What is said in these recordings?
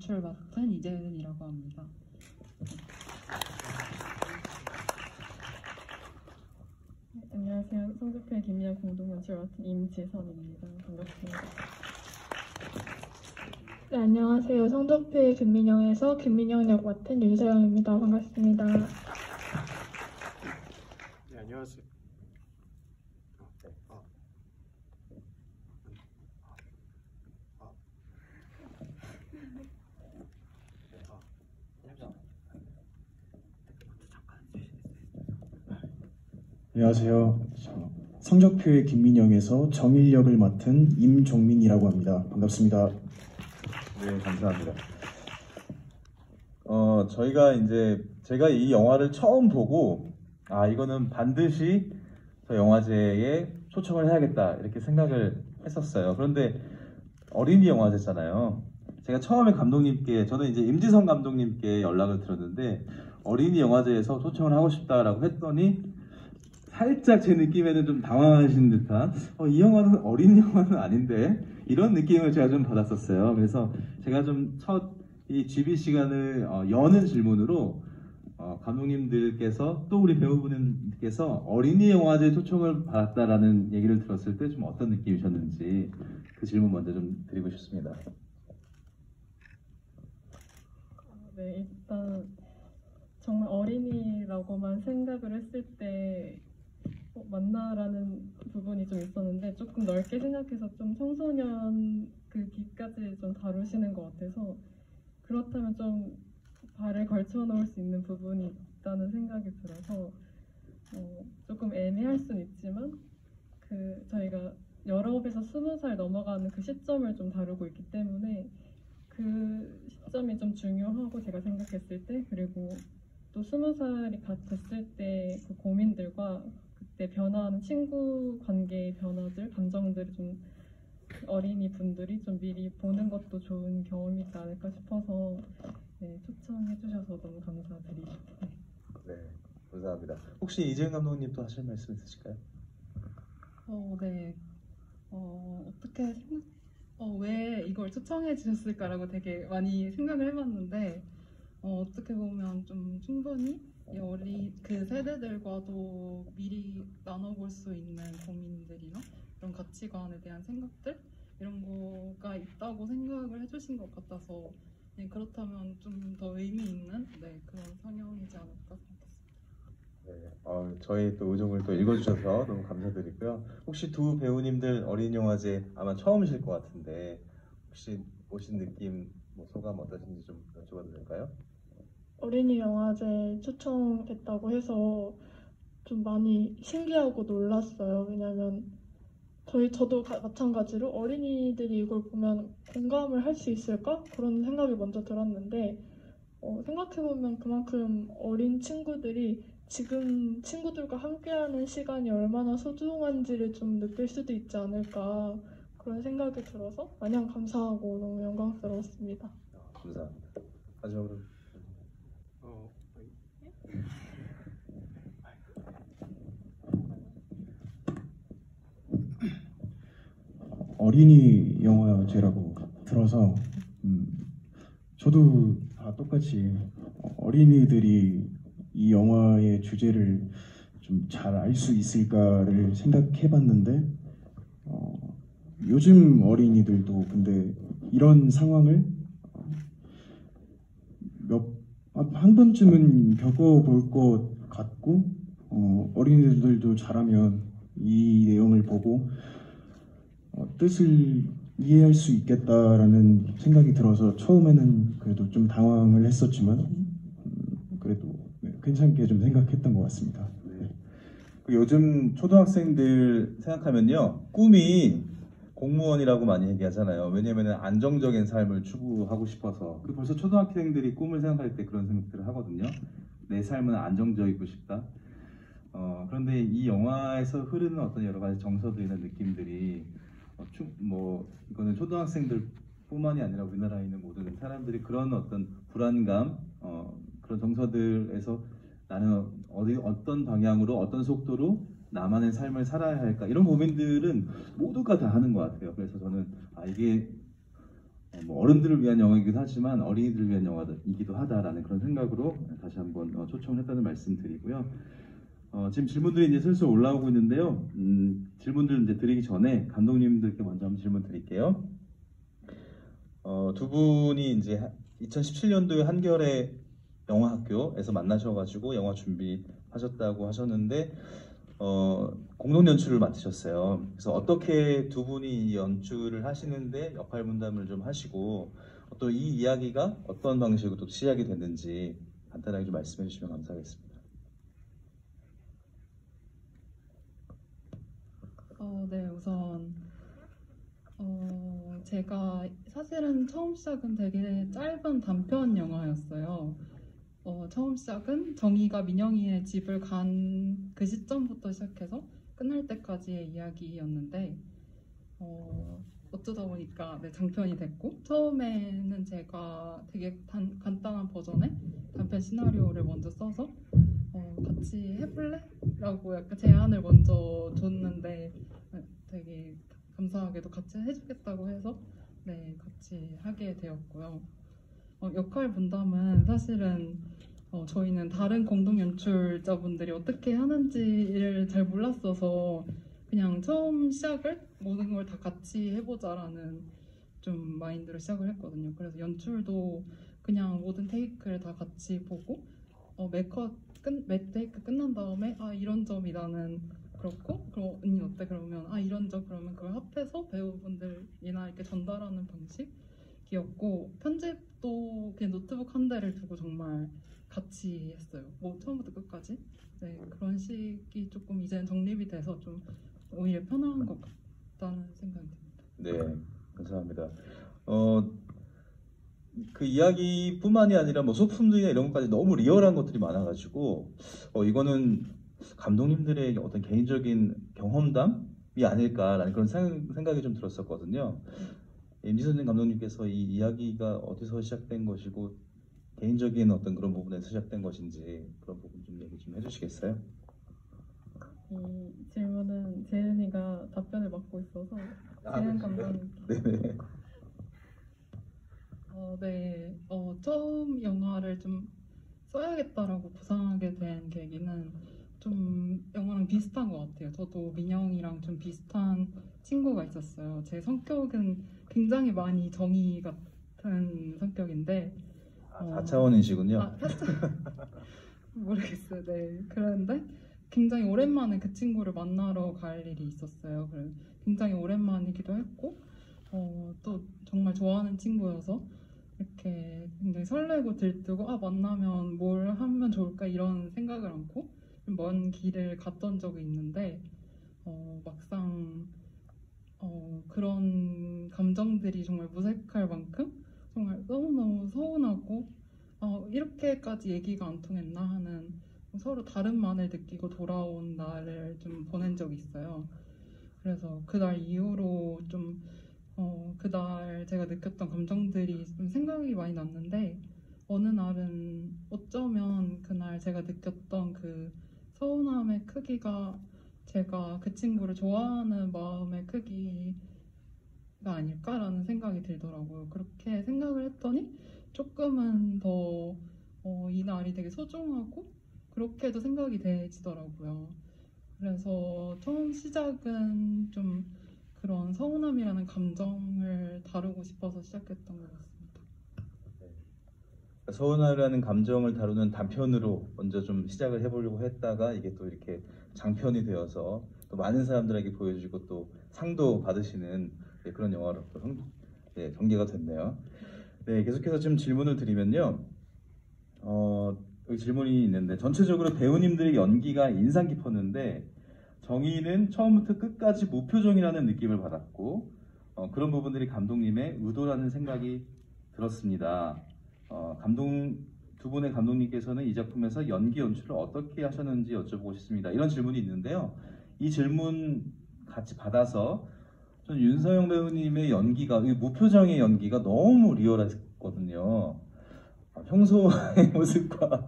연출을 맡은 이재은이라고 합니다. 안녕하세요. 성적표의 김민영 공동연출 맡은 임지선입니다. 반갑습니다. 네, 안녕하세요. 성적표의 김민영에서 김민영 역 맡은 윤세영입니다. 반갑습니다. 네, 안녕하세요. 안녕하세요. 성적표의 김민영에서 정일 역을 맡은 임종민이라고 합니다. 반갑습니다. 네, 감사합니다. 제가 이 영화를 처음 보고 이거는 반드시 저 영화제에 초청을 해야겠다 이렇게 생각을 했었어요. 그런데 어린이 영화제잖아요. 제가 처음에 저는 이제 임지선 감독님께 연락을 드렸는데 어린이 영화제에서 초청을 하고 싶다라고 했더니 살짝 제 느낌에는 좀 당황하신 듯한 이 영화는 어린이 영화는 아닌데 이런 느낌을 제가 좀 받았었어요. 그래서 제가 좀 첫 이 GB 시간을 여는 질문으로 감독님들께서 또 우리 배우분들께서 어린이 영화제 초청을 받았다라는 얘기를 들었을 때 좀 어떤 느낌이셨는지 그 질문 먼저 좀 드리고 싶습니다. 네, 일단 정말 어린이라고만 생각을 했을 때 맞나라는 부분이 좀 있었는데 조금 넓게 생각해서 좀 청소년 그 뒤까지 좀 다루시는 것 같아서 그렇다면 좀 발을 걸쳐 넣을 수 있는 부분이 있다는 생각이 들어서 조금 애매할 수는 있지만 저희가 19에서 20살 넘어가는 그 시점을 좀 다루고 있기 때문에 그 시점이 좀 중요하고 제가 생각했을 때 그리고 또 20살이 됐을 때 그 고민들과 그때 변화하는 친구 관계의 변화들, 감정들을 좀 어린이 분들이 좀 미리 보는 것도 좋은 경험이지 않을까 싶어서 초청해 주셔서 너무 감사드립니다. 네, 감사합니다. 혹시 이재은 감독님 또 하실 말씀 있으실까요? 네. 왜 이걸 초청해 주셨을까라고 되게 많이 생각을 해봤는데 어떻게 보면 좀 충분히 그 세대들과도 미리 나눠볼 수 있는 고민들이나 이런 가치관에 대한 생각들 이런 거가 있다고 생각을 해주신 것 같아서 그렇다면 좀 더 의미 있는 그런 상영이지 않을까 생각했습니다. 네, 저희 또 의정을 또 읽어주셔서 너무 감사드리고요. 혹시 두 배우님들 어린이 영화제 아마 처음이실 것 같은데 혹시 오신 느낌, 소감 어떠신지 좀 여쭤봐도 될까요? 어린이 영화제 초청됐다고 해서 좀 많이 신기하고 놀랐어요. 왜냐면 저도 마찬가지로 어린이들이 이걸 보면 공감을 할 수 있을까? 그런 생각이 먼저 들었는데 생각해보면 그만큼 어린 친구들이 지금 친구들과 함께하는 시간이 얼마나 소중한지를 좀 느낄 수도 있지 않을까 그런 생각이 들어서 마냥 감사하고 너무 영광스러웠습니다. 감사합니다. 마지막으로 어린이 영화제라고 들어서 저도 다 똑같이 어린이들이 이 영화의 주제를 좀 잘 알 수 있을까를 생각해봤는데 요즘 어린이들도 근데 이런 상황을 한 번쯤은 겪어볼 것 같고 어린이들도 잘하면 이 내용을 보고 뜻을 이해할 수 있겠다라는 생각이 들어서 처음에는 그래도 좀 당황을 했었지만 그래도 괜찮게 좀 생각했던 것 같습니다. 네. 요즘 초등학생들 생각하면요 꿈이 공무원이라고 많이 얘기하잖아요. 왜냐하면 안정적인 삶을 추구하고 싶어서 벌써 초등학생들이 꿈을 생각할 때 그런 생각들을 하거든요. 내 삶은 안정적이고 싶다. 그런데 이 영화에서 흐르는 어떤 여러 가지 정서들이나 느낌들이 이거는 초등학생들뿐만이 아니라 우리나라에 있는 모든 사람들이 그런 어떤 불안감, 그런 정서들에서 나는 어떤 방향으로 어떤 속도로 나만의 삶을 살아야 할까 이런 고민들은 모두가 다 하는 것 같아요. 그래서 저는 이게 뭐 어른들을 위한 영화이기도 하지만 어린이들을 위한 영화이기도 하다라는 그런 생각으로 다시 한번 초청을 했다는 말씀드리고요. 지금 질문들이 이제 슬슬 올라오고 있는데요. 질문들 이제 드리기 전에 감독님들께 먼저 한번 질문 드릴게요. 두 분이 이제 2017년도에 한겨레 영화학교에서 만나셔가지고 영화 준비하셨다고 하셨는데 공동 연출을 맡으셨어요. 그래서 어떻게 두 분이 이 연출을 하시는데 역할 분담을 좀 하시고 또 이 이야기가 어떤 방식으로 또 시작이 됐는지 간단하게 좀 말씀해 주시면 감사하겠습니다. 네, 우선 제가 사실은 처음 시작은 되게 짧은 단편 영화였어요. 처음 시작은 정희가 민영이의 집을 간 그 시점부터 시작해서 끝날 때까지의 이야기였는데 어쩌다 보니까 네, 장편이 됐고 처음에는 제가 되게 간단한 버전의 단편 시나리오를 먼저 써서 같이 해볼래? 라고 약간 제안을 먼저 줬는데 되게 감사하게도 같이 해주겠다고 해서 네, 같이 하게 되었고요. 역할 분담은 사실은 저희는 다른 공동 연출자분들이 어떻게 하는지를 잘 몰랐어서 그냥 처음 시작을 모든 걸 다 같이 해보자라는 좀 마인드로 시작을 했거든요. 그래서 연출도 그냥 모든 테이크를 다 같이 보고 매 테이크 끝난 다음에 이런 점이 나는 그렇고 그럼 언니 어때? 그러면 이런 점 그러면 그걸 합해서 배우분들이나 이렇게 전달하는 방식이었고 편집도 그냥 노트북 한 대를 두고 정말 같이 했어요. 뭐 처음부터 끝까지. 네, 그런 식이 조금 이제는 정립이 돼서 좀 오히려 편한 것 같다는 생각이 듭니다. 네, 감사합니다. 그 이야기뿐만이 아니라 뭐 소품들이나 이런 것까지 너무 리얼한 것들이 많아가지고 이거는 감독님들의 어떤 개인적인 경험담이 아닐까라는 그런 생각이 좀 들었었거든요. 임지선 감독님께서 이 이야기가 어디서 시작된 것이고 개인적인 어떤 그런 부분에서 시작된 것인지 그런 부분 좀 얘기 좀 해주시겠어요? 이 질문은 재은이가 답변을 맡고 있어서 재은 감독님. 네네. 네, 처음 영화를 좀 써야겠다라고 구상하게 된 계기는 좀 영화랑 비슷한 것 같아요. 저도 민영이랑 좀 비슷한 친구가 있었어요. 제 성격은 굉장히 많이 정의 같은 성격인데 4차원이시군요. 모르겠어요. 네, 그런데 굉장히 오랜만에 그 친구를 만나러 갈 일이 있었어요. 그래서 굉장히 오랜만이기도 했고 또 정말 좋아하는 친구여서 이렇게 굉장히 설레고 들뜨고 만나면 뭘 하면 좋을까 이런 생각을 않고 먼 길을 갔던 적이 있는데 막상 그런 감정들이 정말 무색할 만큼 정말 너무너무 서운하고 이렇게까지 얘기가 안 통했나 하는 서로 다른만을 느끼고 돌아온 날을 좀 보낸 적이 있어요. 그래서 그날 이후로 좀 그날 제가 느꼈던 감정들이 좀 생각이 많이 났는데 어느 날은 어쩌면 그날 제가 느꼈던 그 서운함의 크기가 제가 그 친구를 좋아하는 마음의 크기가 아닐까라는 생각이 들더라고요. 그렇게 생각을 했더니 조금은 더 이 날이 되게 소중하고 그렇게도 생각이 되지더라고요. 그래서 처음 시작은 좀 그런 서운함이라는 감정을 다루고 싶어서 시작했던 것 같습니다. 서운함이라는 감정을 다루는 단편으로 먼저 좀 시작을 해보려고 했다가 이게 또 이렇게 장편이 되어서 또 많은 사람들에게 보여주고 또 상도 받으시는 그런 영화로 또 전개가 됐네요. 네, 계속해서 좀 질문을 드리면요. 여기 질문이 있는데 전체적으로 배우님들의 연기가 인상 깊었는데 정의는 처음부터 끝까지 무표정이라는 느낌을 받았고 그런 부분들이 감독님의 의도라는 생각이 들었습니다. 두 분의 감독님께서는 이 작품에서 연기 연출을 어떻게 하셨는지 여쭤보고 싶습니다. 이런 질문이 있는데요. 이 질문 같이 받아서 전 윤서영 배우님의 연기가 무표정의 연기가 너무 리얼했거든요. 평소의 모습과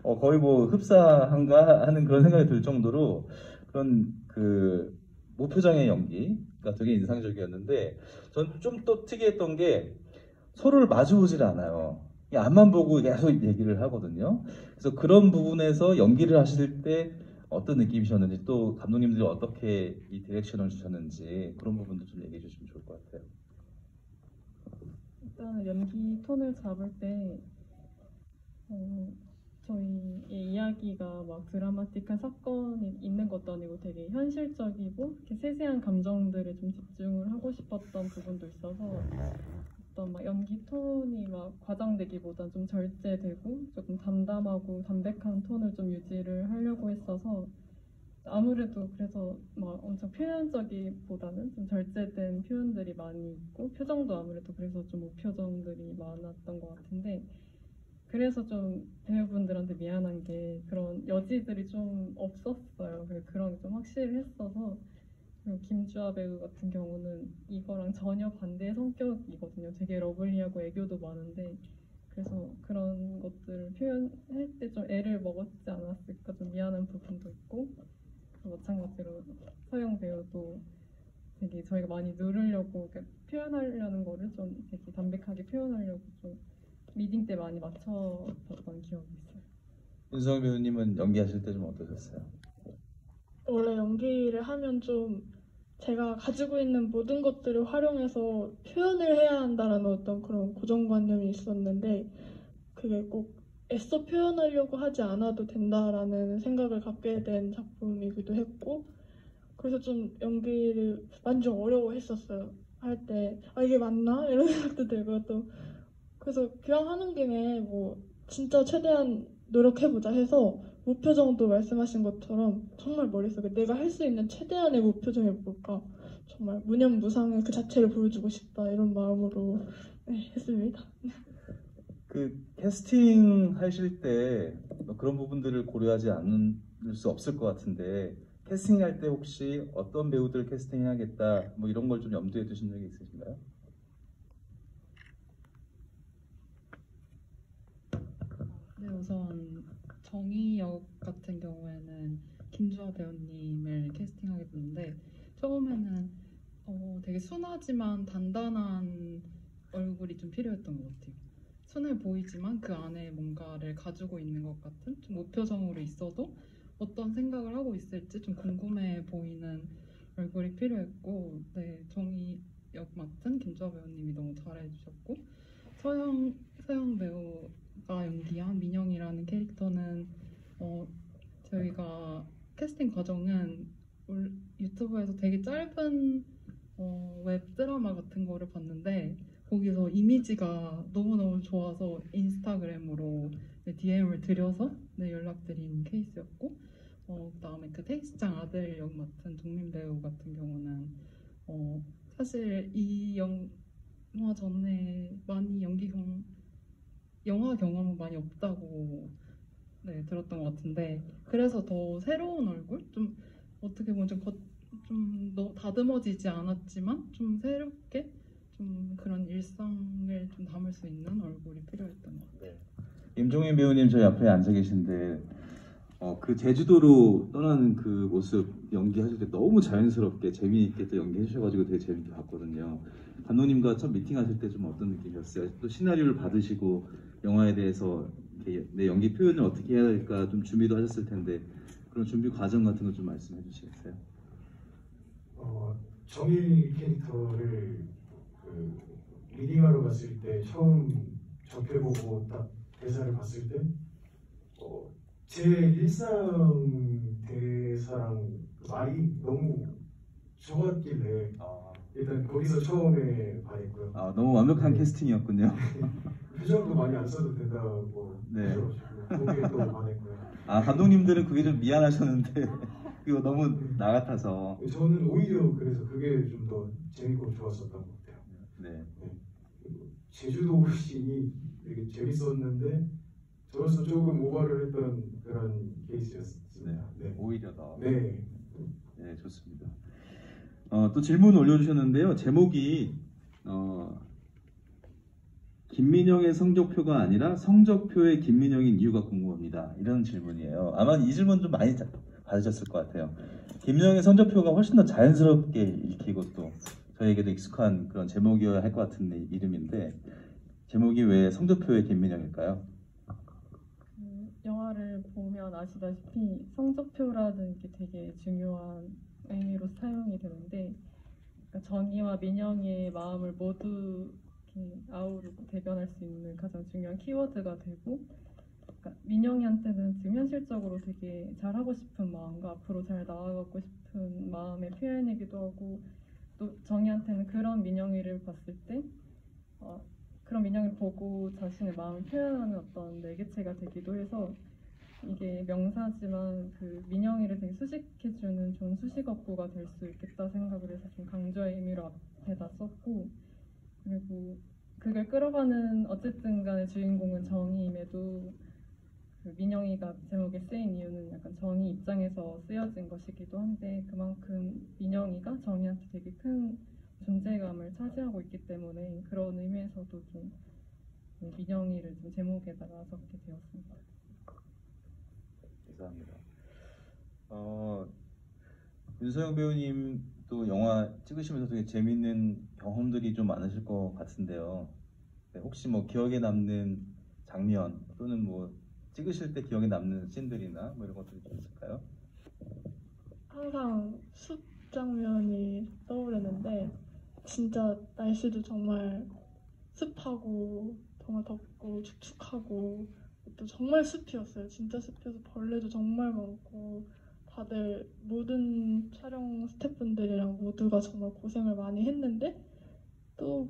거의 뭐 흡사한가 하는 그런 생각이 들 정도로 그런 그 무표정의 연기가 되게 인상적이었는데 전 좀 또 특이했던 게 서로를 마주보질 않아요. 그냥 앞만 보고 계속 얘기를 하거든요. 그래서 그런 부분에서 연기를 하실 때 어떤 느낌이셨는지, 또 감독님들이 어떻게 이 디렉션을 주셨는지 그런 부분도 좀 얘기해 주시면 좋을 것 같아요. 일단 연기 톤을 잡을 때 저희의 이야기가 막 드라마틱한 사건이 있는 것도 아니고 되게 현실적이고 이렇게 세세한 감정들에 좀 집중을 하고 싶었던 부분도 있어서 어떤 막 연기 톤이 막 과장되기보단 좀 절제되고 조금 담담하고 담백한 톤을 좀 유지를 하려고 했어서 아무래도 그래서 막 엄청 표현적이보다는 좀 절제된 표현들이 많이 있고 표정도 아무래도 그래서 좀 무표정들이 많았던 것 같은데, 그래서 좀 배우분들한테 미안한 게 그런 여지들이 좀 없었어요. 그런 게 좀 확실했어서. 그리고 김주아 배우 같은 경우는 이거랑 전혀 반대의 성격이거든요. 되게 러블리하고 애교도 많은데, 그래서 그런 것들을 표현할 때 좀 애를 먹었지 않았을까 좀 미안한 부분도 있고, 마찬가지로 서영 배우도 되게 저희가 많이 누르려고 표현하려는 거를 좀 되게 담백하게 표현하려고 좀 리딩 때 많이 맞춰봤던 기억이 있어요. 윤수정 배우님은 연기하실 때 좀 어떠셨어요? 원래 연기를 하면 좀 제가 가지고 있는 모든 것들을 활용해서 표현을 해야 한다라는 어떤 그런 고정관념이 있었는데, 그게 꼭 애써 표현하려고 하지 않아도 된다라는 생각을 갖게 된 작품이기도 했고, 그래서 좀 연기를 많이 좀 어려워했었어요. 할 때 이게 맞나? 이런 생각도 들고, 또 그래서 기왕 하는 김에 뭐 진짜 최대한 노력해보자 해서 무표정도 말씀하신 것처럼 정말 머릿속에 내가 할 수 있는 최대한의 무표정이 뭘까, 정말 무념무상의 그 자체를 보여주고 싶다 이런 마음으로 했습니다. 그 캐스팅 하실 때 그런 부분들을 고려하지 않을 수 없을 것 같은데, 캐스팅할 때 혹시 어떤 배우들 캐스팅해야겠다 뭐 이런 걸 좀 염두에 두신 적이 있으신가요? 네, 우선 정희 역 같은 경우에는 김주아 배우님을 캐스팅하게 됐는데, 처음에는 되게 순하지만 단단한 얼굴이 좀 필요했던 것 같아요. 순해 보이지만 그 안에 뭔가를 가지고 있는 것 같은, 좀 무표정으로 있어도 어떤 생각을 하고 있을지 좀 궁금해 보이는 얼굴이 필요했고, 네, 정희 역 맡은 김주아 배우님이 너무 잘해주셨고, 서영 배우가 연기한 민영이라는 캐릭터는 저희가 캐스팅 과정은 유튜브에서 되게 짧은 웹 드라마 같은 거를 봤는데, 거기서 이미지가 너무너무 좋아서 인스타그램으로 DM을 드려서 연락드린 케이스였고, 그다음에 그 택시장 아들 역 맡은 동민 배우 같은 경우는 사실 이 영화 전에 많이 영화 경험은 많이 없다고 들었던 것 같은데, 그래서 더 새로운 얼굴? 좀 어떻게 보면 좀 너무 다듬어지지 않았지만 좀 새롭게 좀 그런 일상을 좀 담을 수 있는 얼굴이 필요했던 것 같아요. 임종인 배우님 저희 앞에 앉아 계신데, 그 제주도로 떠나는 그 모습 연기하실 때 너무 자연스럽게 재미있게 또 연기해 주셔가지고 되게 재밌게 봤거든요. 감독님과 첫 미팅하실 때 좀 어떤 느낌이었어요? 또 시나리오를 받으시고 영화에 대해서 내 연기 표현을 어떻게 해야 될까 좀 준비도 하셨을 텐데, 그런 준비 과정 같은 거 좀 말씀해 주시겠어요? 정일 캐릭터를 리딩하러 갔을 때 처음 접해 보고 딱 대사를 봤을 때 제 일상 대사랑 말이 너무 좋았길래 일단 거기서 처음에 반했고요. 너무 완벽한 캐스팅이었군요. 표정도 많이 안 써도 된다고 하셔가지고 거기에 또 반했고요. 감독님들은 그게 좀 미안하셨는데 이거 너무 나 같아서. 저는 오히려 그래서 그게 좀 더 재밌고 좋았었던 것 같아요. 네. 제주도 씬이 되게 재밌었는데 저로서 조금 오버를 했던 그런 케이스였습니다. 네. 오히려 더. 네. 네, 좋습니다. 또 질문 올려주셨는데요. 제목이 김민영의 성적표가 아니라 성적표의 김민영인 이유가 궁금합니다. 이런 질문이에요. 아마 이 질문 좀 많이 받으셨을 것 같아요. 김민영의 성적표가 훨씬 더 자연스럽게 읽히고 또 저에게도 익숙한 그런 제목이어야 할 것 같은 이름인데, 제목이 왜 성적표의 김민영일까요? 영화를 보면 아시다시피 성적표라는 게 되게 중요한 의미로 사용이 되는데, 그러니까 정의와 민영의 마음을 모두 이렇게 아우르고 대변할 수 있는 가장 중요한 키워드가 되고, 그러니까 민영이한테는 지금 현실적으로 되게 잘하고 싶은 마음과 앞으로 잘 나아가고 싶은 마음의 표현이기도 하고, 또 정의한테는 그런 민영이를 봤을 때 그런 민영이를 보고 자신의 마음을 표현하는 어떤 매개체가 되기도 해서, 이게 명사지만 그 민영이를 되게 수식해주는 좋은 수식어구가 될 수 있겠다 생각을 해서 좀 강조의 의미로 앞에다 썼고, 그리고 그걸 끌어가는 어쨌든 간의 주인공은 정의임에도 그 민영이가 제목에 쓰인 이유는 약간 정의 입장에서 쓰여진 것이기도 한데, 그만큼 민영이가 정의한테 되게 큰 존재감을 차지하고 있기 때문에 그런 의미에서도 좀 민영이를 좀 제목에다가 적게 되었습니다. 감사합니다. 윤서영 배우님도 영화 찍으시면서 되게 재밌는 경험들이 좀 많으실 것 같은데요. 네, 혹시 뭐 기억에 남는 장면 또는 뭐 찍으실 때 기억에 남는 씬들이나 뭐 이런 것들이 좀 있을까요? 항상 숲 장면이 떠오르는데, 진짜 날씨도 정말 습하고 정말 덥고 축축하고 또 정말 숲이었어요. 진짜 숲이어서 벌레도 정말 많고, 다들 모든 촬영 스태프분들이랑 모두가 정말 고생을 많이 했는데, 또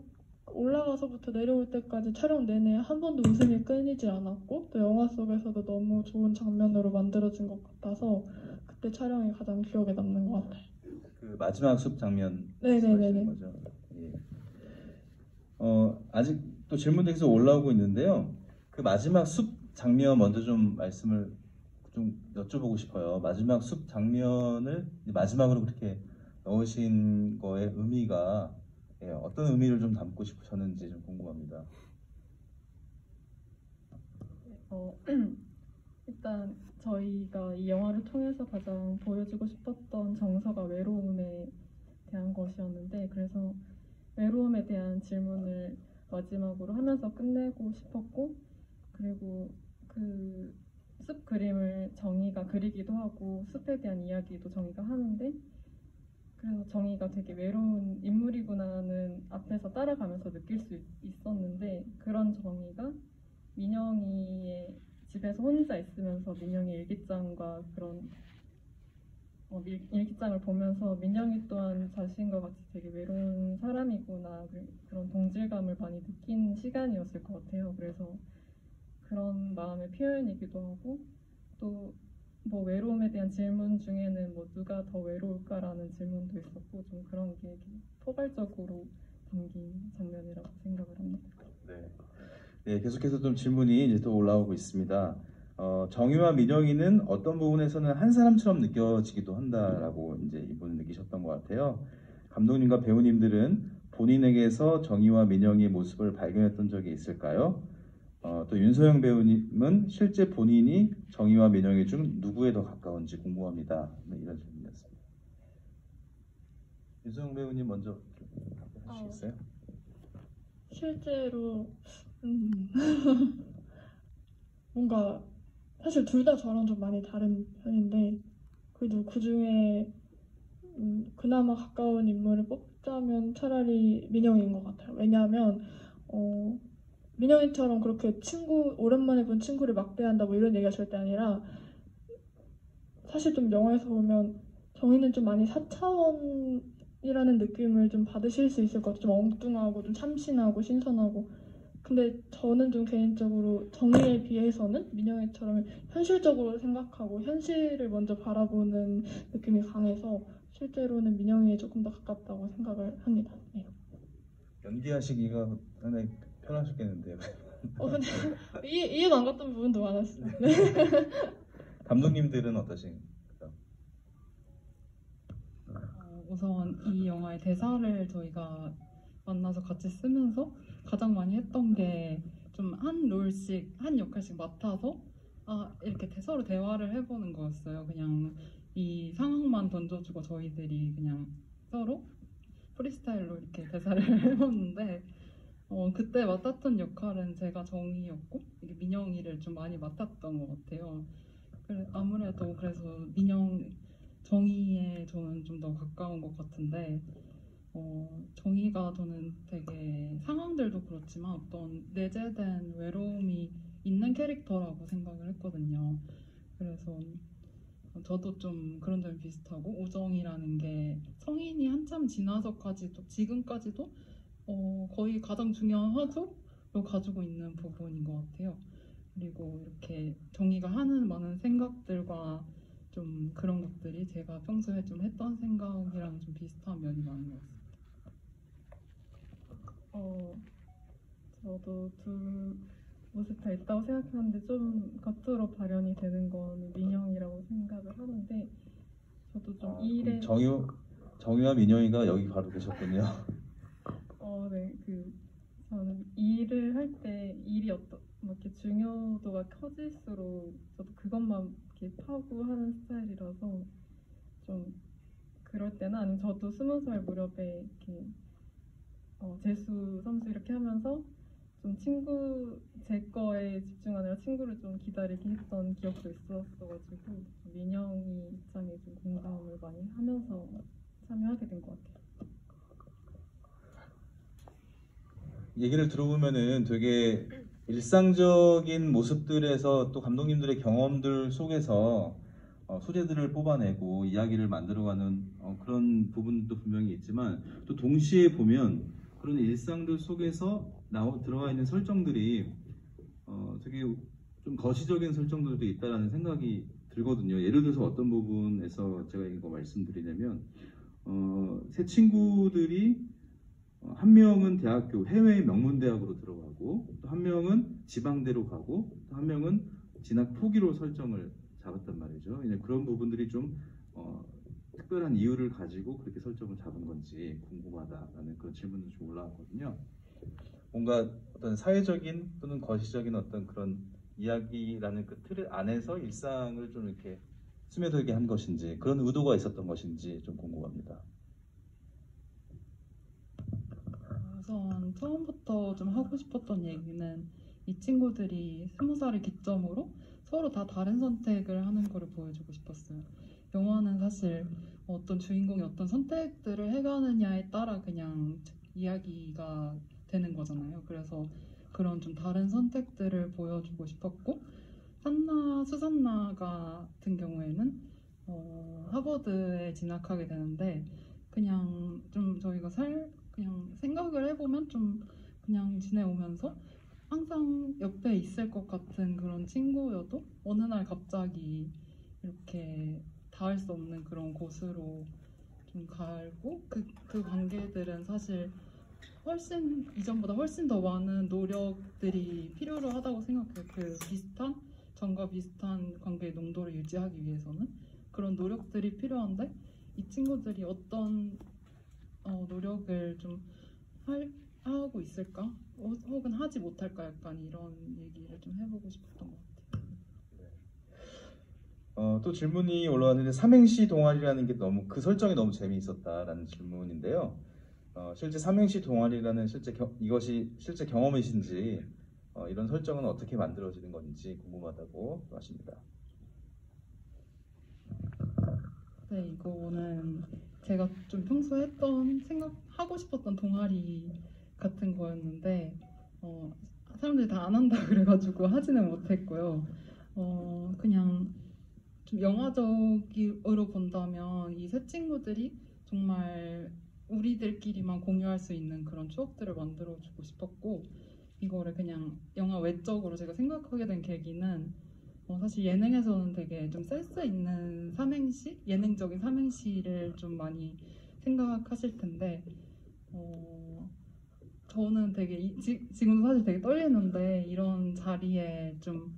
올라가서부터 내려올 때까지 촬영 내내 한 번도 웃음이 끊이지 않았고, 또 영화 속에서도 너무 좋은 장면으로 만들어진 것 같아서 그때 촬영이 가장 기억에 남는 것 같아요. 그 마지막 숲 장면 네네네네. 말씀하시는 거죠? 예. 아직 또 질문들이 계속 올라오고 있는데요. 그 마지막 숲 장면 먼저 좀 말씀을 좀 여쭤보고 싶어요. 마지막 숲 장면을 마지막으로 그렇게 넣으신 거의 의미가 어떤 의미를 좀 담고 싶으셨는지 좀 궁금합니다. 일단 저희가 이 영화를 통해서 가장 보여주고 싶었던 정서가 외로움에 대한 것이었는데, 그래서 외로움에 대한 질문을 마지막으로 하면서 끝내고 싶었고, 그리고 그 숲 그림을 정의가 그리기도 하고 숲에 대한 이야기도 정의가 하는데, 그래서 정의가 되게 외로운 인물이구나는 앞에서 따라가면서 느낄 수 있었는데, 그런 정의가 민영이의 집에서 혼자 있으면서 민영이 일기장과 그런 일기장을 보면서 민영이 또한 자신과 같이 되게 외로운 사람이구나, 그런 동질감을 많이 느낀 시간이었을 것 같아요. 그래서 그런 마음의 표현이기도 하고, 또 뭐 외로움에 대한 질문 중에는 뭐 누가 더 외로울까라는 질문도 있었고, 좀 그런 게 포괄적으로 담긴 장면이라고 생각을 합니다. 네, 계속해서 좀 질문이 이제 또 올라오고 있습니다. 정의와 민영이는 어떤 부분에서는 한 사람처럼 느껴지기도 한다라고 이제 이분은 느끼셨던 것 같아요. 감독님과 배우님들은 본인에게서 정의와 민영이의 모습을 발견했던 적이 있을까요? 또 윤서영 배우님은 실제 본인이 정의와 민영이 중 누구에 더 가까운지 궁금합니다. 네, 이런 질문이었습니다. 윤서영 배우님 먼저 답변하시겠어요? 실제로 뭔가 사실 둘 다 저랑 좀 많이 다른 편인데, 그래도 그 중에 그나마 가까운 인물을 뽑자면 차라리 민영이인 것 같아요. 왜냐하면 민영이처럼 그렇게 오랜만에 본 친구를 막대한다 뭐 이런 얘기가 절대 아니라, 사실 좀 영화에서 보면 정의는 좀 많이 4차원이라는 느낌을 좀 받으실 수 있을 것 같아요. 좀 엉뚱하고 좀 참신하고 신선하고. 근데 저는 좀 개인적으로 정의에 비해서는 민영이처럼 현실적으로 생각하고 현실을 먼저 바라보는 느낌이 강해서 실제로는 민영이에 조금 더 가깝다고 생각을 합니다. 네. 연기하시기가 상당히 편하셨겠는데요. 근데 이해가 안 갔던 부분도 많았어요. 네. 감독님들은 어떠신가요? 우선 이 영화의 대사를 저희가 만나서 같이 쓰면서 가장 많이 했던 게 좀 한 롤씩 한 역할씩 맡아서 이렇게 서로 대화를 해보는 거였어요. 그냥 이 상황만 던져주고 저희들이 그냥 서로 프리스타일로 이렇게 대사를 해봤는데 그때 맡았던 역할은 제가 정희였고 이게 민영이를 좀 많이 맡았던 것 같아요. 아무래도 그래서 정희에 저는 좀 더 가까운 것 같은데 정희가 저는 되게 상황들도 그렇지만 어떤 내재된 외로움이 있는 캐릭터라고 생각을 했거든요. 그래서 저도 좀 그런 점이 비슷하고 우정이라는 게 성인이 한참 지나서까지도 지금까지도 거의 가장 중요한 화두로 가지고 있는 부분인 것 같아요. 그리고 이렇게 정의가 하는 많은 생각들과 좀 그런 것들이 제가 평소에 좀 했던 생각이랑 좀 비슷한 면이 많은 것 같습니다. 저도 두 모습 다 있다고 생각하는데 좀 겉으로 발현이 되는 거는 민영이라고 생각을 하는데 저도 좀 이 일에 정유와 민영이가 여기 바로 계셨군요. 네, 저는 이 일을 할 때 일이 이렇게 중요도가 커질수록 저도 그것만 이렇게 파고하는 스타일이라서 좀 그럴 때나 아니면 저도 20살 무렵에 이렇게 재수, 삼수 이렇게 하면서 좀 제 거에 집중 안 하고 친구를 좀 기다리게 했던 기억도 있었어가지고 민영이 입장에 좀 공감을 많이 하면서 참여하게 된 것 같아요. 얘기를 들어보면은 되게 일상적인 모습들에서 또 감독님들의 경험들 속에서 소재들을 뽑아내고 이야기를 만들어가는 그런 부분도 분명히 있지만 또 동시에 보면 그런 일상들 속에서 들어가 있는 설정들이 되게 좀 거시적인 설정들도 있다라는 생각이 들거든요. 예를 들어서 어떤 부분에서 제가 이거 말씀드리냐면 세 친구들이 한 명은 대학교 해외 명문대학으로 들어가고 또 한 명은 지방대로 가고 또 한 명은 진학 포기로 설정을 잡았단 말이죠. 그런 부분들이 좀 특별한 이유를 가지고 그렇게 설정을 잡은 건지 궁금하다라는 그런 질문도 좀 올라왔거든요. 뭔가 어떤 사회적인 또는 거시적인 어떤 그런 이야기라는 그 틀 안에서 일상을 좀 이렇게 스며들게 한 것인지 그런 의도가 있었던 것인지 좀 궁금합니다. 우선 처음부터 좀 하고 싶었던 얘기는 이 친구들이 20살을 기점으로 서로 다 다른 선택을 하는 거를 보여주고 싶었어요. 영화는 사실 어떤 주인공이 어떤 선택들을 해가느냐에 따라 그냥 이야기가 되는 거잖아요. 그래서 그런 좀 다른 선택들을 보여주고 싶었고 수산나 같은 경우에는 하버드에 진학하게 되는데 그냥 좀 저희가 그냥 생각을 해보면 좀 그냥 지내오면서 항상 옆에 있을 것 같은 그런 친구여도 어느 날 갑자기 이렇게 닿을 수 없는 그런 곳으로 좀 가고 그 관계들은 사실 이전보다 훨씬 더 많은 노력들이 필요로 하다고 생각해요. 전과 비슷한 관계의 농도를 유지하기 위해서는 그런 노력들이 필요한데 이 친구들이 어떤 노력을 좀 하고 있을까? 혹은 하지 못할까? 약간 이런 얘기를 좀 해보고 싶었던 것 같아요. 또 질문이 올라왔는데 삼행시 동아리라는 게 그 설정이 너무 재미있었다라는 질문인데요. 실제 삼행시 동아리라는 이것이 실제 경험이신지 이런 설정은 어떻게 만들어지는 건지 궁금하다고 하십니다. 네, 이거는 제가 좀 평소에 생각하고 싶었던 동아리 같은 거였는데 사람들이 다 안 한다 그래가지고 하지는 못했고요. 그냥 좀 영화적으로 본다면 이 세 친구들이 정말 우리들끼리만 공유할 수 있는 그런 추억들을 만들어주고 싶었고 이거를 그냥 영화 외적으로 제가 생각하게 된 계기는 사실 예능에서는 되게 좀 센스 있는 예능적인 삼행시를 좀 많이 생각하실 텐데 저는 되게 지금도 사실 되게 떨리는데 이런 자리에 좀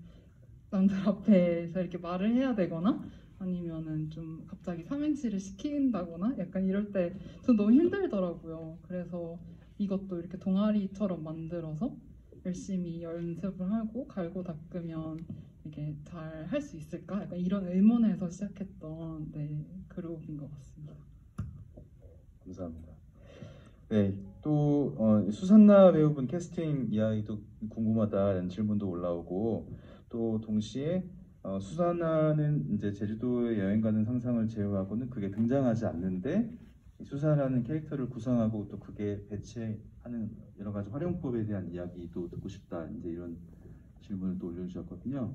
남들 앞에서 이렇게 말을 해야 되거나 아니면은 좀 갑자기 삼행시를 시킨다거나 약간 이럴 때 전 너무 힘들더라고요. 그래서 이것도 이렇게 동아리처럼 만들어서 열심히 연습을 하고 갈고 닦으면 이게 잘 할 수 있을까? 약간 이런 의문에서 시작했던 그룹인 것 같습니다. 감사합니다. 네, 또 수산나 배우분 캐스팅 이야기도 궁금하다는 질문도 올라오고 또 동시에 수산나는 이제 제주도에 여행 가는 상상을 제외하고는 그게 등장하지 않는데 수산나라는 캐릭터를 구성하고 또 그게 배치하는 여러 가지 활용법에 대한 이야기도 듣고 싶다 이제 이런 질문을 또 올려주셨거든요.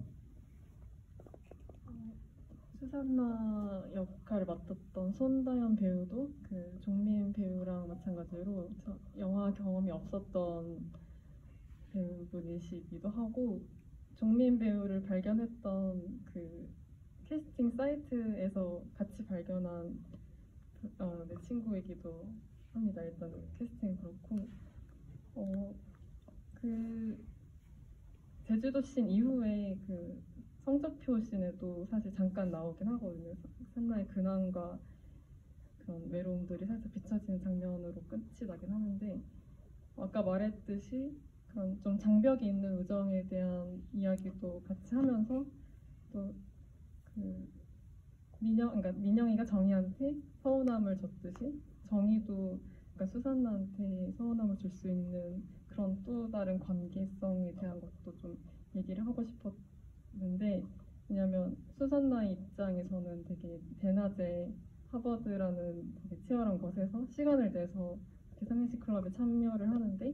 수산나 역할을 맡았던 손다연 배우도 그 종민 배우랑 마찬가지로 영화 경험이 없었던 배우분이시기도 하고 종민 배우를 발견했던 그 캐스팅 사이트에서 같이 발견한 내 친구이기도 합니다. 일단 캐스팅 그렇고 그 제주도 씬 이후에 그 성적표 씬에도 사실 잠깐 나오긴 하거든요. 산나의 근황과 그런 외로움들이 살짝 비춰지는 장면으로 끝이 나긴 하는데 아까 말했듯이 그런 좀 장벽이 있는 우정에 대한 이야기도 같이 하면서 또 그 그러니까 민영이가 정희한테 서운함을 줬듯이 정희도 그러니까 수산나한테 서운함을 줄 수 있는 그런 또 다른 관계성에 대한 것도 좀 얘기를 하고 싶었는데 왜냐면 수산나의 입장에서는 되게 대낮에 하버드라는 되게 치열한 곳에서 시간을 내서 삼행시 클럽에 참여를 하는데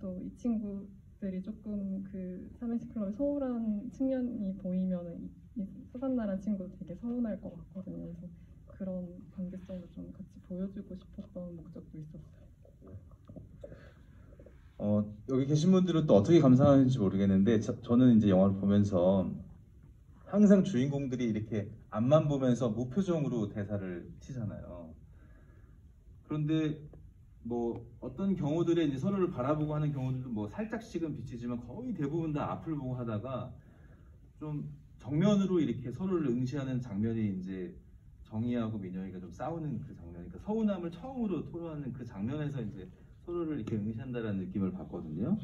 또 이 친구들이 조금 그 삼행시 클럽에 소홀한 측면이 보이면은 이 수산나라는 친구도 되게 서운할 것 같거든요. 그래서 그런 관계성도 좀 같이 보여주고 싶었던 목적도 있었어요. 여기 계신 분들은 또 어떻게 감상하는지 모르겠는데 저는 이제 영화를 보면서 항상 주인공들이 이렇게 앞만 보면서 무표정으로 대사를 치잖아요. 그런데 뭐 어떤 경우들에 이제 서로를 바라보고 하는 경우들도 뭐 살짝씩은 비치지만 거의 대부분 다 앞을 보고 하다가 좀 정면으로 이렇게 서로를 응시하는 장면이 이제 정희하고 민영이가 좀 싸우는 그 장면, 그러니까 서운함을 처음으로 토로하는 그 장면에서 이제 서로를 이렇게 응시한다라는 느낌을 받거든요.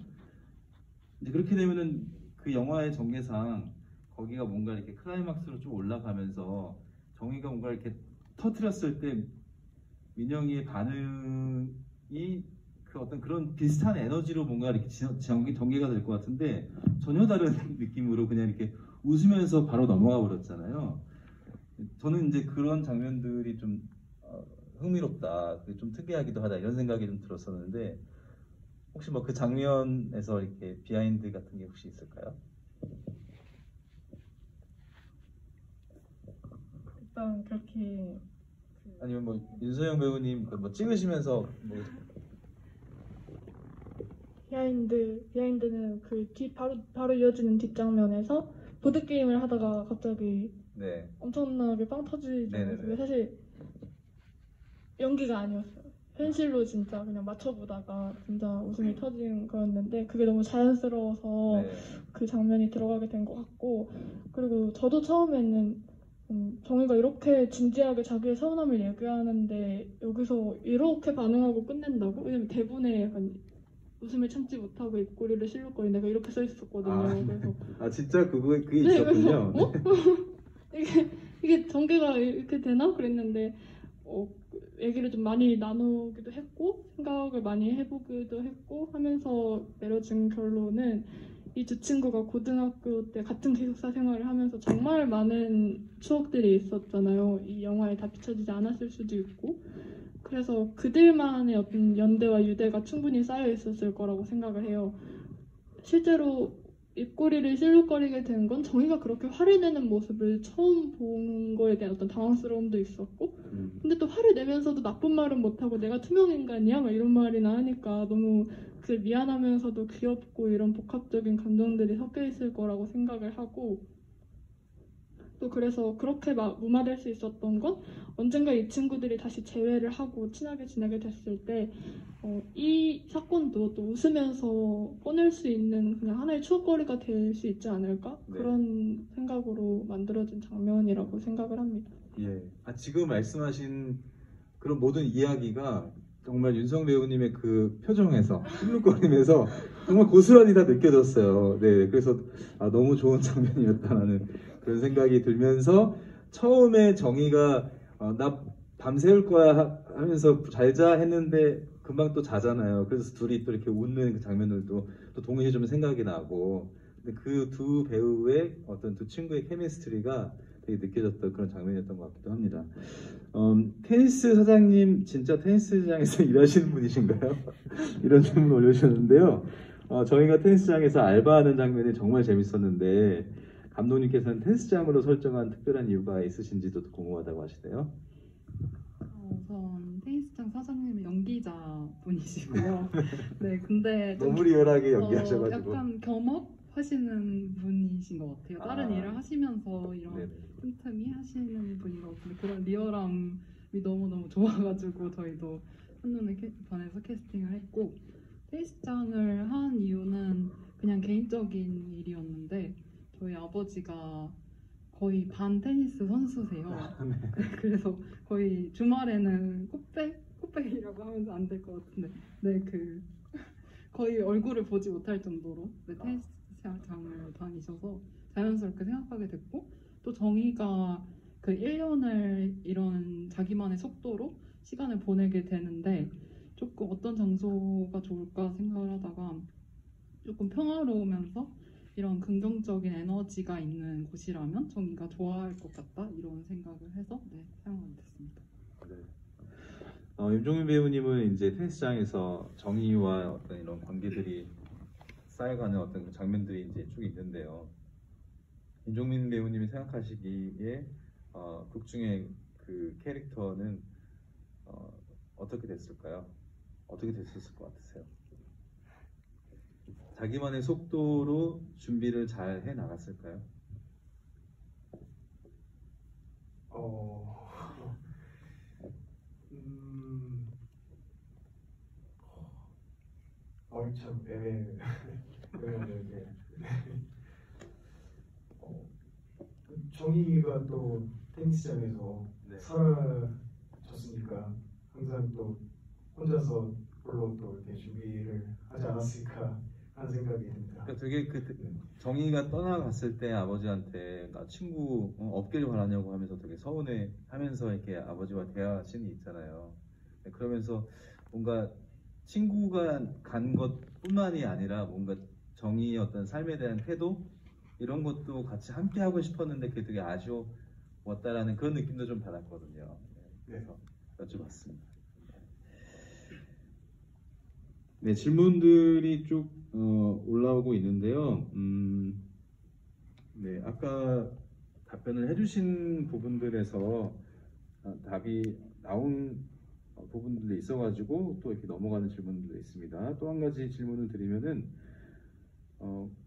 이제 그렇게 되면은 그 영화의 전개상 거기가 뭔가 이렇게 클라이막스로 좀 올라가면서 정희가 뭔가 이렇게 터뜨렸을 때 민영이의 반응이 그 어떤 그런 비슷한 에너지로 뭔가 이렇게 전개가 될 것 같은데 전혀 다른 느낌으로 그냥 이렇게 웃으면서 바로 넘어가 버렸잖아요. 저는 이제 그런 장면들이 좀 흥미롭다, 좀 특이하기도 하다 이런 생각이 좀 들었었는데 혹시 뭐 그 장면에서 이렇게 비하인드 같은 게 혹시 있을까요? 일단 그렇게 아니면 뭐 윤서영 배우님 뭐 찍으시면서 뭐 비하인드는 그 뒤 바로 이어지는 뒷장면에서 보드 게임을 하다가 갑자기 네. 엄청나게 빵 터지잖아요. 그게 사실 연기가 아니었어요. 현실로 진짜 그냥 맞춰보다가 진짜 웃음이 터진 거였는데 그게 너무 자연스러워서 네. 그 장면이 들어가게 된 것 같고 그리고 저도 처음에는 정희가 이렇게 진지하게 자기의 서운함을 얘기하는데 여기서 이렇게 반응하고 끝낸다고? 왜냐면 대본에 약간 웃음을 참지 못하고 입꼬리를 실룩거리 내가 이렇게 써 있었거든요. 그래서 진짜 그게 네, 있었군요. 그래서 이게 전개가 이렇게 되나 그랬는데 얘기를 좀 많이 나누기도 했고 생각을 많이 해보기도 했고 하면서 내려진 결론은 이 두 친구가 고등학교 때 같은 기숙사 생활을 하면서 정말 많은 추억들이 있었잖아요. 이 영화에 다 비춰지지 않았을 수도 있고 그래서 그들만의 어떤 연대와 유대가 충분히 쌓여 있었을 거라고 생각을 해요. 실제로 입꼬리를 실룩거리게 된 건 정희가 그렇게 화를 내는 모습을 처음 본 거에 대한 어떤 당황스러움도 있었고 근데 또 화를 내면서도 나쁜 말은 못하고 내가 투명인간이야? 막 이런 말이나 하니까 너무 그 미안하면서도 귀엽고 이런 복합적인 감정들이 섞여 있을 거라고 생각을 하고 또 그래서 그렇게 막 무마될 수 있었던 건 언젠가 이 친구들이 다시 재회를 하고 친하게 지내게 됐을 때 이 사건도 또 웃으면서 꺼낼 수 있는 그냥 하나의 추억거리가 될 수 있지 않을까? 네. 그런 생각으로 만들어진 장면이라고 생각을 합니다. 예. 지금 말씀하신 그런 모든 이야기가 정말 윤성 배우님의 그 표정에서 실룩거리면서 정말 고스란히 다 느껴졌어요. 네, 그래서 너무 좋은 장면이었다라는 그런 생각이 들면서 처음에 정희가 나 밤새울 거야 하면서 잘 자 했는데 금방 또 자잖아요. 그래서 둘이 또 이렇게 웃는 그 장면들도 또 동시에 좀 생각이 나고, 근데 그 두 배우의 어떤 두 친구의 케미스트리가 되게 느껴졌던 그런 장면이었던 것 같기도 합니다. 테니스 사장님 진짜 테니스장에서 일하시는 분이신가요? 이런 질문 올려주셨는데요. 저희가 테니스장에서 알바하는 장면이 정말 재밌었는데 감독님께서는 테니스장으로 설정한 특별한 이유가 있으신지도 궁금하다고 하시네요. 우선 테니스장 사장님은 연기자 분이시고요. 네, 근데 좀 너무 리얼하게 연기하셔가지고. 약간 겸업하시는 분이신 것 같아요. 다른 아. 일을 하시면서 이런 네네. 틈틈이 하시는 분인 것 같은데 그런 리얼함이 너무너무 좋아가지고 저희도 한눈에 반해서 캐스팅을 했고, 테니스장을 한 이유는 그냥 개인적인 일이었는데 저희 아버지가 거의 반 테니스 선수세요. 그래서 거의 주말에는 꽃배기라고 하면 안 될 것 같은데, 네, 거의 얼굴을 보지 못할 정도로 테니스장을 다니셔서 자연스럽게 생각하게 됐고, 또 정희가 그 1년을 이런 자기만의 속도로 시간을 보내게 되는데 조금 어떤 장소가 좋을까 생각을 하다가 조금 평화로우면서 이런 긍정적인 에너지가 있는 곳이라면 정희가 좋아할 것 같다 이런 생각을 해서 사용하게 됐습니다. 네. 윤종민 배우님은 이제 테니스장에서 정희와 어떤 이런 관계들이 쌓여가는 어떤 장면들이 이제 쭉 있는데요. 윤종민 배우님이 생각하시기에 극 중에 그 캐릭터는 어떻게 됐을까요? 어떻게 됐었을 것 같으세요? 자기만의 속도로 준비를 잘 해 나갔을까요? 참 애매한데 정희가 또 테니스장에서 네. 사라졌으니까 항상 또 혼자서 홀로 또 이렇게 준비를 하지 않았을까 하는 생각이 듭니다. 그러니까 되게 정희가 떠나갔을 때 아버지한테 나 친구 없기를 바라냐고 하면서 되게 서운해하면서 이렇게 아버지와 대화하시는 게 있잖아요. 그러면서 뭔가 친구가 간 것뿐만이 아니라 뭔가 정희의 어떤 삶에 대한 태도 이런 것도 같이 함께 하고 싶었는데 그게 되게 아쉬웠다라는 그런 느낌도 좀 받았거든요. 그래서 여쭤봤습니다. 네, 질문들이 쭉 올라오고 있는데요. 네, 아까 답변을 해주신 부분들에서 답이 나온 부분들이 있어가지고 또 이렇게 넘어가는 질문들도 있습니다. 또 한 가지 질문을 드리면은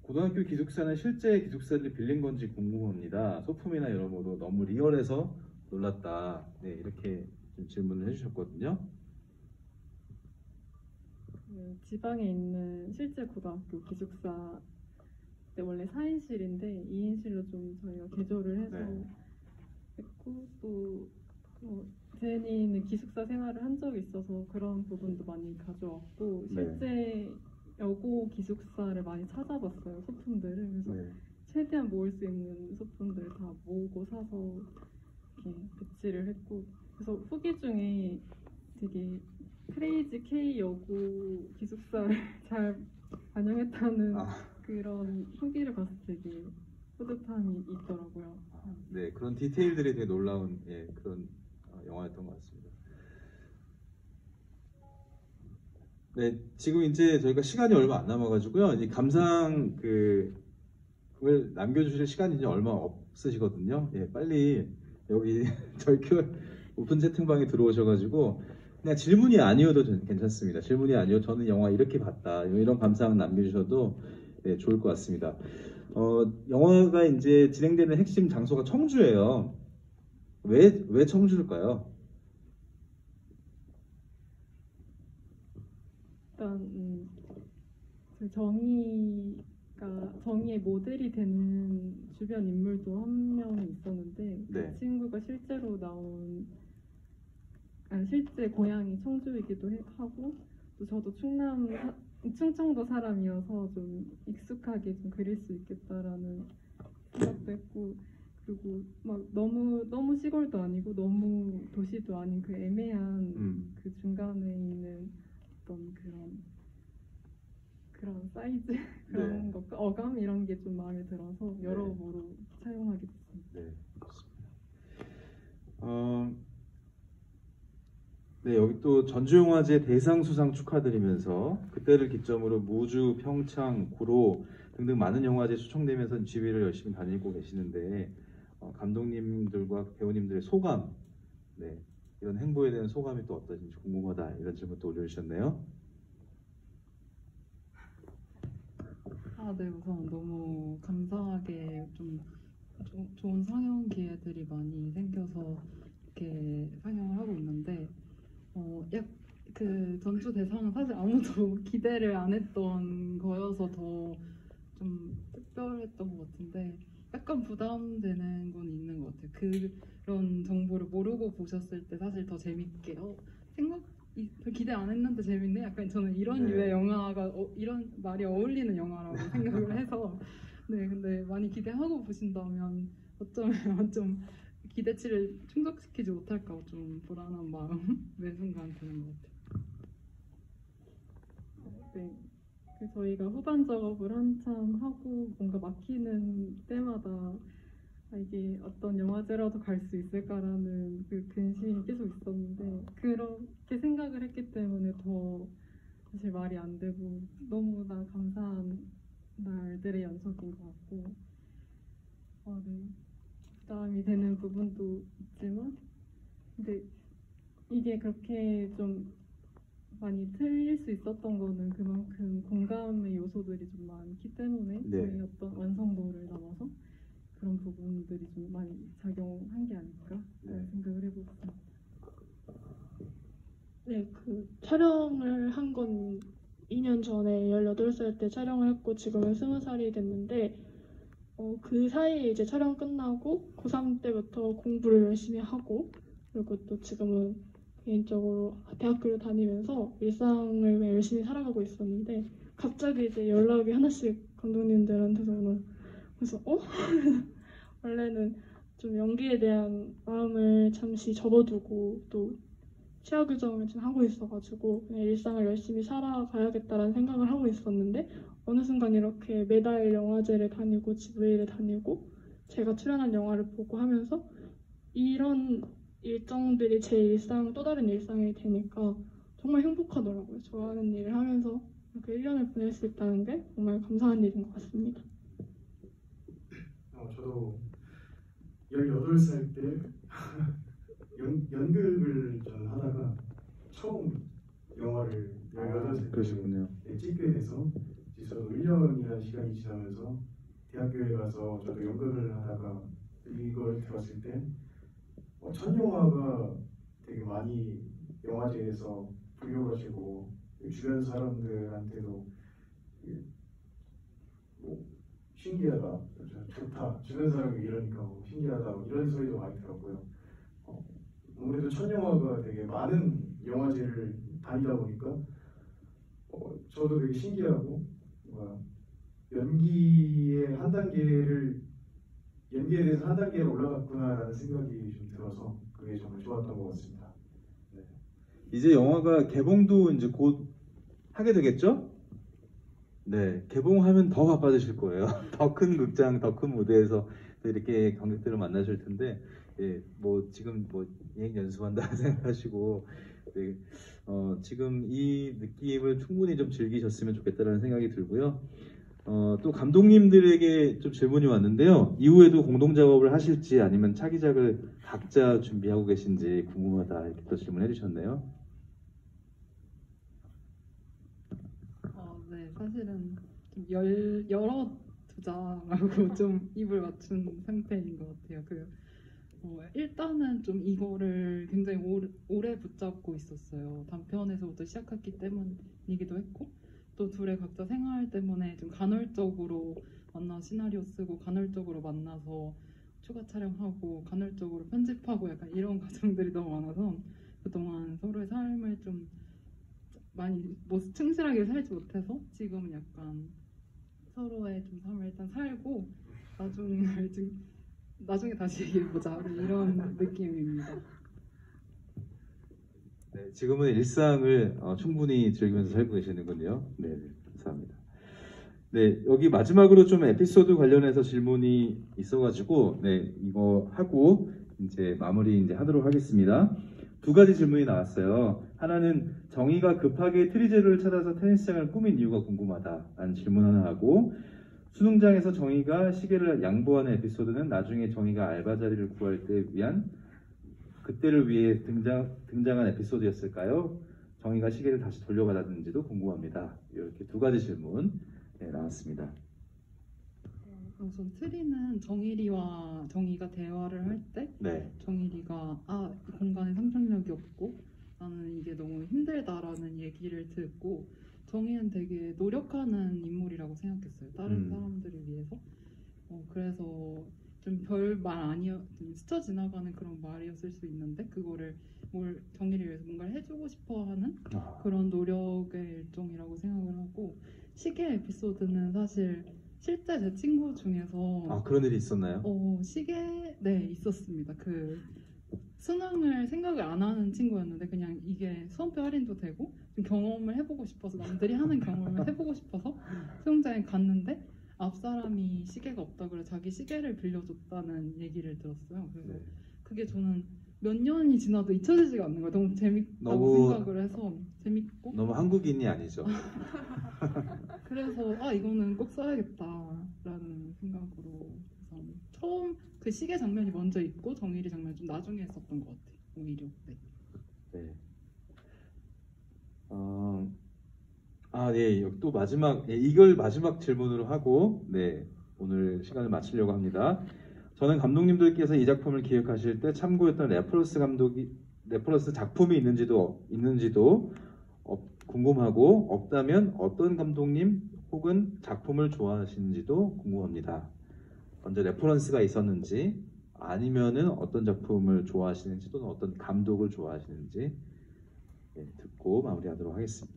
고등학교 기숙사는 실제 기숙사를 빌린 건지 궁금합니다. 소품이나 여러모로 너무 리얼해서 놀랐다. 네, 이렇게 좀 질문을 해주셨거든요. 지방에 있는 실제 고등학교 기숙사 때 원래 4인실인데 2인실로 좀 저희가 개조를 해서 했고, 또 제니는 기숙사 생활을 한 적이 있어서 그런 부분도 많이 가져왔고, 실제 여고 기숙사를 많이 찾아봤어요, 소품들을. 그래서 최대한 모을 수 있는 소품들을 다 모으고 사서 이렇게 배치를 했고, 그래서 후기 중에 되게 크레이지 K 여고 기숙사를 잘 반영했다는 그런 후기를 봤을 때 되게 뿌듯함이 있더라고요. 네, 그런 디테일들이 되게 놀라운 그런 영화였던 것 같습니다. 네, 지금 이제 저희가 시간이 얼마 안 남아가지고요. 이제 감상 그걸 남겨주실 시간이 이제 얼마 없으시거든요. 예, 빨리 여기 저희 오픈 채팅방에 들어오셔가지고 그냥 질문이 아니어도 괜찮습니다. 질문이 아니어도 저는 영화 이렇게 봤다 이런 감상 남겨주셔도 좋을 것 같습니다. 영화가 이제 진행되는 핵심 장소가 청주예요. 왜 청주일까요? 일단 정희의 모델이 되는 주변 인물도 한 명 있었는데 그 친구가 실제로 실제 고향이 청주이기도 하고, 또 저도 충청도 사람이어서 좀 익숙하게 좀 그릴 수 있겠다라는 생각도 했고, 그리고 막 너무 시골도 아니고 너무 도시도 아닌 그 애매한 그 중간에 있는 어떤 그런 사이즈 그런 것 어감 이런 게 좀 마음에 들어서 여러모로 사용하게 됐습니다. 네, 네, 여기 또 전주영화제 대상 수상 축하드리면서 그때를 기점으로 무주, 평창, 구로 등등 많은 영화제 초청되면서 지휘를 열심히 다니고 계시는데 감독님들과 배우님들의 소감, 네, 이런 행보에 대한 소감이 또 어떠신지 궁금하다 이런 질문 또 올려주셨네요. 네, 우선 너무 감사하게 좀 좋은 상영 기회들이 많이 생겨서 이렇게 상영을 하고 있는데 그 전주 대상은 사실 아무도 기대를 안 했던 거여서 더 좀 특별했던 것 같은데 약간 부담되는 건 있는 것 같아요. 그런 정보를 모르고 보셨을 때 사실 더 재밌게 기대 안 했는데 재밌네? 약간 저는 이런 네. 류의 영화가 이런 말이 어울리는 영화라고 생각을 해서 네, 근데 많이 기대하고 보신다면 어쩌면 좀 기대치를 충족시키지 못할까 좀 불안한 마음 매 순간 드는 것 같아요. 네. 저희가 후반 작업을 한참 하고 뭔가 막히는 때마다 이게 어떤 영화제라도 갈 수 있을까라는 그 근심이 계속 있었는데 그렇게 생각을 했기 때문에 더 사실 말이 안 되고 너무나 감사한 날들의 연속인 것 같고 네. 부담이 되는 부분도 있지만 근데 이게 그렇게 좀 많이 틀릴 수 있었던 거는 그만큼 공감의 요소들이 좀 많기 때문에 저희 어떤 완성도를 넘어서 그런 부분들이 좀 많이 작용한 게 아닐까라는 생각을 해보겠습니다. 네, 그 촬영을 한 건 2년 전에 18살 때 촬영을 했고 지금은 20살이 됐는데 그 사이에 이제 촬영 끝나고 고3 때부터 공부를 열심히 하고 그리고 또 지금은 개인적으로 대학교를 다니면서 일상을 열심히 살아가고 있었는데 갑자기 이제 연락이 하나씩 감독님들한테서 오는 그래서 원래는 좀 연기에 대한 마음을 잠시 접어두고 또 취하 규정을 지금 하고 있어가지고 그냥 일상을 열심히 살아가야겠다라는 생각을 하고 있었는데 어느 순간 이렇게 매달 영화제를 다니고 GV를 다니고 제가 출연한 영화를 보고 하면서 이런 일정들이 제 일상 또 다른 일상이 되니까 정말 행복하더라고요. 좋아하는 일을 하면서 이렇게 1년을 보낼 수 있다는 게 정말 감사한 일인 것 같습니다. 저도 18살 때 연극을 저는 하다가 처음 영화를 18살 때 찍게 돼서 저도 1년이라는 시간이 지나면서 대학교에 가서 저도 연극을 하다가 이걸 들었을 때 첫 영화가 되게 많이 영화제에서 불려가지고 주변 사람들한테도 뭐 신기하다, 좋다, 주변 사람이 이러니까 신기하다 이런 소리도 많이 들었고요. 아무래도 첫 영화가 되게 많은 영화제를 다니다 보니까 저도 되게 신기하고 연기에 대해서 한 단계를 올라갔구나라는 생각이 좀 들어서 그게 정말 좋았던 것 같습니다. 네. 이제 영화가 개봉도 이제 곧 하게 되겠죠? 네, 개봉하면 더 바빠지실 거예요. 더 큰 극장, 더 큰 무대에서 또 이렇게 관객들을 만나실 텐데, 뭐 지금 뭐 예행 연습한다 생각하시고, 네, 지금 이 느낌을 충분히 좀 즐기셨으면 좋겠다라는 생각이 들고요. 또 감독님들에게 좀 질문이 왔는데요. 이후에도 공동 작업을 하실지 아니면 차기작을 각자 준비하고 계신지 궁금하다 이렇게 또 질문해 주셨네요. 네, 사실은 좀 열어두자라고 좀 입을 맞춘 상태인 것 같아요. 일단은 좀 이거를 굉장히 오래 붙잡고 있었어요. 단편에서부터 시작했기 때문이기도 했고 또 둘의 각자 생활 때문에 좀 간헐적으로 만나 시나리오 쓰고 간헐적으로 만나서 추가 촬영하고 간헐적으로 편집하고 약간 이런 과정들이 너무 많아서 그동안 서로의 삶을 좀 많이 충실하게 살지 못해서 지금은 약간 서로의 좀 삶을 일단 살고 나중에 다시 얘기해보자 이런 느낌입니다. 네, 지금은 일상을 충분히 즐기면서 살고 계시는군요. 네, 네, 감사합니다. 네, 여기 마지막으로 좀 에피소드 관련해서 질문이 있어가지고, 네, 이거 하고 이제 마무리 이제 하도록 하겠습니다. 두 가지 질문이 나왔어요. 하나는 정희가 급하게 트리제로를 찾아서 테니스장을 꾸민 이유가 궁금하다라는 질문 하나 하고, 수능장에서 정희가 시계를 양보하는 에피소드는 나중에 정희가 알바 자리를 구할 때 위한 그때를 위해 등장한 에피소드였을까요? 정희가 시계를 다시 돌려받았는지도 궁금합니다. 이렇게 두 가지 질문 나왔습니다. 우선 트리는 정일이와 정희가 대화를 할 때 네, 정일이가 이 공간에 상상력이 없고 나는 이게 너무 힘들다라는 얘기를 듣고 정희는 되게 노력하는 인물이라고 생각했어요. 다른 사람들을 위해서. 그래서 좀 별 말 아니었, 좀 스쳐 지나가는 그런 말이었을 수 있는데 그거를 정희를 위해서 뭔가를 해주고 싶어하는 그런 노력의 일종이라고 생각을 하고 시계 에피소드는 사실 실제 제 친구 중에서 그런 일이 있었나요? 네, 있었습니다. 그 수능을 생각을 안 하는 친구였는데 그냥 이게 수험표 할인도 되고 좀 경험을 해보고 싶어서 남들이 하는 경험을 해보고 싶어서 수영장에 갔는데 앞 사람이 시계가 없다 그래 자기 시계를 빌려줬다는 얘기를 들었어요. 그래서 네. 그게 저는 몇 년이 지나도 잊혀지지가 않는 거예요. 너무 재밌다고 생각을 해서 재밌고 너무 한국인이 아니죠. 그래서 이거는 꼭 써야겠다라는 생각으로 그래서 처음 그 시계 장면이 먼저 있고 정일이 장면 좀 나중에 했었던 것 같아요. 오히려. 네. 네. 네. 또 마지막 이걸 마지막 질문으로 하고 네 오늘 시간을 마치려고 합니다. 저는 감독님들께서 이 작품을 기획하실 때 참고했던 레퍼런스 작품이 있는지도 궁금하고 없다면 어떤 감독님 혹은 작품을 좋아하시는지도 궁금합니다. 먼저 레퍼런스가 있었는지 아니면은 어떤 작품을 좋아하시는지 또는 어떤 감독을 좋아하시는지 듣고 마무리하도록 하겠습니다.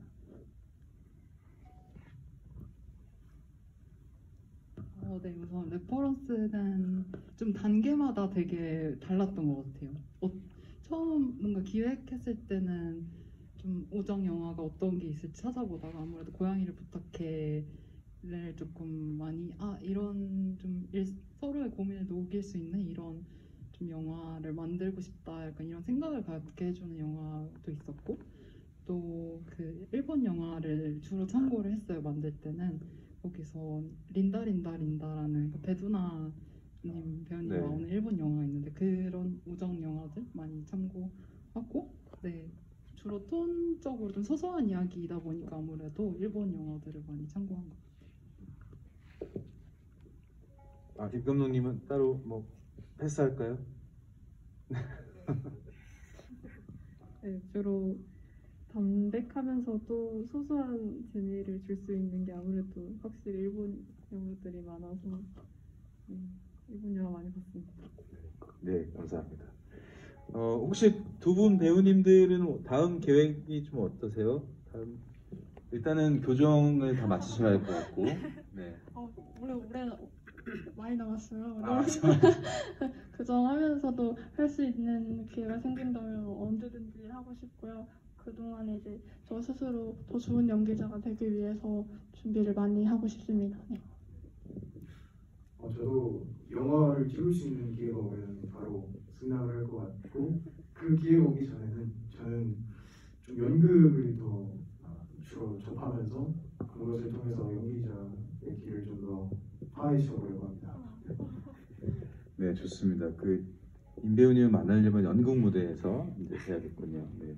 네, 우선 레퍼런스는 좀 단계마다 되게 달랐던 것 같아요. 처음 뭔가 기획했을 때는 좀 오정 영화가 어떤 게 있을지 찾아보다가 아무래도 고양이를 부탁해를 조금 많이 이런 좀 서로의 고민을 녹일 수 있는 이런 좀 영화를 만들고 싶다 약간 이런 생각을 갖게 해주는 영화도 있었고 또 그 일본 영화를 주로 참고를 했어요. 만들 때는 거기서 린다라는 그 배두나님 배우님 네. 나오는 일본 영화가 있는데 그런 우정 영화들 많이 참고하고 네 주로 톤적으로 좀 소소한 이야기이다 보니까 아무래도 일본 영화들을 많이 참고한 것 같아요. 김 감독님은 따로 뭐 패스할까요? 네, 주로 담백하면서도 소소한 재미를 줄 수 있는 게 아무래도 확실히 일본 영화들이 많아서 일본 영화 많이 봤습니다. 네, 감사합니다. 혹시 두 분 배우님들은 다음 계획이 좀 어떠세요? 일단은 교정을 다 마치셔야 할 것 같고. 네. 올해 많이 남았어요. 교정하면서도 할 수 있는 기회가 생긴다면 언제든지 하고 싶고요. 그동안에 이제 저 스스로 더 좋은 연기자가 되기 위해서 준비를 많이 하고 싶습니다. 네. 저도 영화를 찍을 수 있는 기회가 오면 바로 승낙을 할 것 같고 그 기회가 오기 전에는 저는 좀 연극을 더 주로 접하면서 그것을 통해서 연기자의 길을 좀 더 파헤쳐 보려고 합니다. 네, 좋습니다. 임 배우님을 만나려면 연극 무대에서 이제 해야겠군요. 네.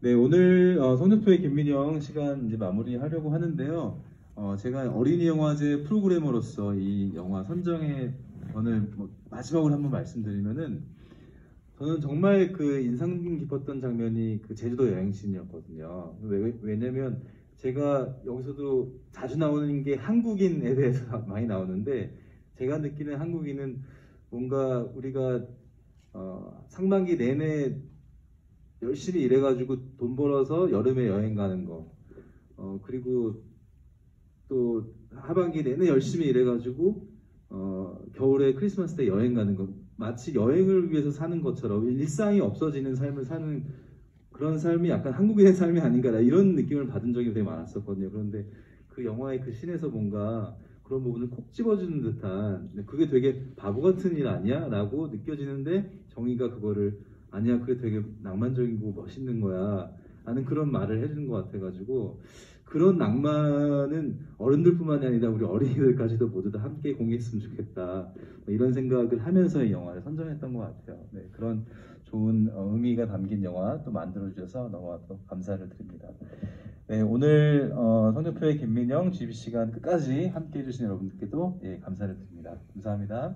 네, 오늘 성적표의 김민영 시간 이제 마무리하려고 하는데요. 제가 어린이 영화제 프로그래머로서 이 영화 선정에 오늘 마지막으로 한번 말씀드리면은 저는 정말 그 인상 깊었던 장면이 그 제주도 여행신이었거든요. 왜냐면 제가 여기서도 자주 나오는 게 한국인에 대해서 많이 나오는데 제가 느끼는 한국인은 뭔가 우리가 상반기 내내 열심히 일해가지고 돈 벌어서 여름에 여행 가는 거 그리고 또 하반기 내내 열심히 일해가지고 겨울에 크리스마스 때 여행 가는 거 마치 여행을 위해서 사는 것처럼 일상이 없어지는 삶을 사는 그런 삶이 약간 한국인의 삶이 아닌가 이런 느낌을 받은 적이 되게 많았었거든요. 그런데 그 영화의 그 씬에서 뭔가 그런 부분을 콕 집어주는 듯한 그게 되게 바보 같은 일 아니야? 라고 느껴지는데 정의가 그거를 아니야 그게 되게 낭만적이고 멋있는 거야 라는 그런 말을 해주는 것 같아가지고 그런 낭만은 어른들뿐만이 아니라 우리 어린이들까지도 모두 다 함께 공유했으면 좋겠다 이런 생각을 하면서 이 영화를 선정했던 것 같아요. 네, 그런 좋은 의미가 담긴 영화 또 만들어주셔서 너무 감사를 드립니다. 네, 오늘 성적표의 김민영 GBC가 끝까지 함께해 주신 여러분들께도 예, 감사를 드립니다. 감사합니다.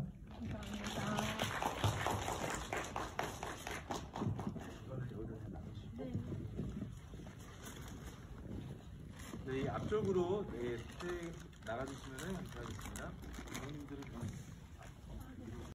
네, 앞쪽으로 나가주시면 감사하겠습니다. 감독님들은